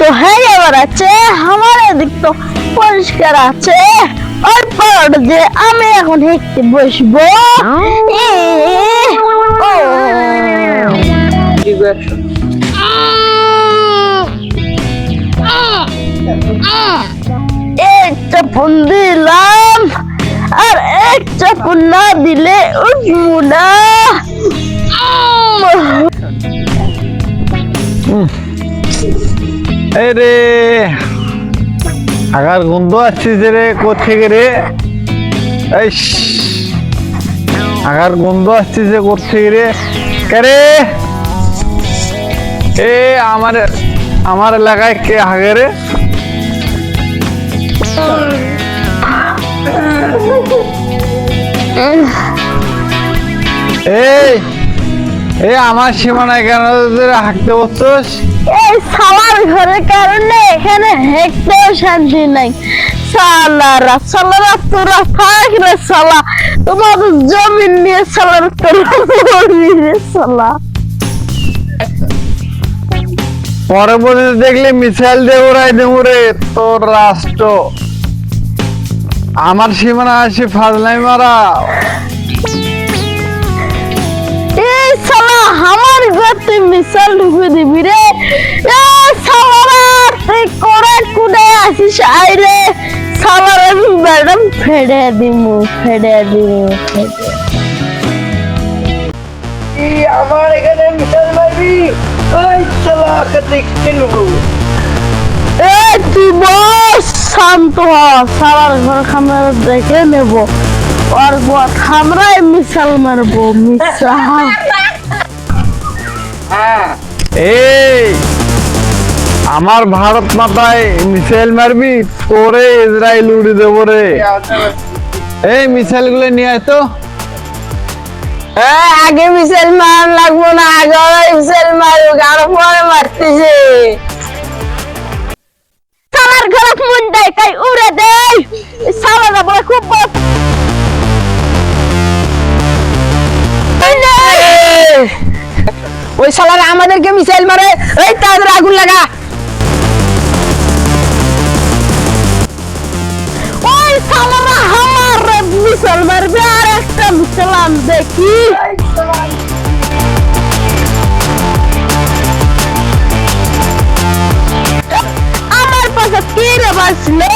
তো হয়ে বেড়াচ্ছে, আমার এদিক তো পরিষ্কার আছে। তারপর যে আমি এখন হেঁটে বসবো। একটা ফোন দিলাম, আর এক চাপুন না দিলে উঠবো না। রে আগার গন্ধ আসছে রে কোথেকে রে? আগার গন্ধ আসছে কোথেকে রে? কে এ আমার এলাকায় কে হাগে রে? এই আমার সীমানায় কেন হাঁকতে বসছস? এই সালার ঘরের কারণে এখানে হেঁটেও শান্তি নাই। সালারা তোরা থাকলে সালা তোমাদের জমিন নিয়ে সালার সালা পরবর্তীতে দেখলে মিসাইল দেবরাই দেবরে তোর রাষ্ট্র আমার সীমানা আসে ফাজলাই মারা। এই সালা আমার ঘরে মিসাইল ঢুকে দিবি রে? সালারা তুই করে কুড়ে আসিস আইরে সালারা ম্যাডাম ফেড়ে দিমু আমার এখানে মিসাইল মারবি? ওই শালা দেখতে নেব। তুই বস, শান্ত হ। সালার ঘর আমরা দেখে নেব, আর আমরাই মিসাইল মারবো। এই আমার ভারত মাতায় মিসাইল মারবি, তোরে ইসরায়েল উড়ে দেবো রে। এই মিসাইল গুলো নিয়ে আয় তো। আগে মিসাইল মার লাগবো না, আগে মিসাইল মারুক, আরো পরে মারতেছে। সালার ঘরে মন দেয় তাই উড়ে দেয়। সালারা বলে খুব ওই শালারা আমাদেরকে মিসাইল মারে। এই তাদের আগুন লাগা। ওই সালারা আমার মিসাইল মারবে, আর একটা মিসাইল আন দেখি। আমার পাশে কি রে বাঁচলো?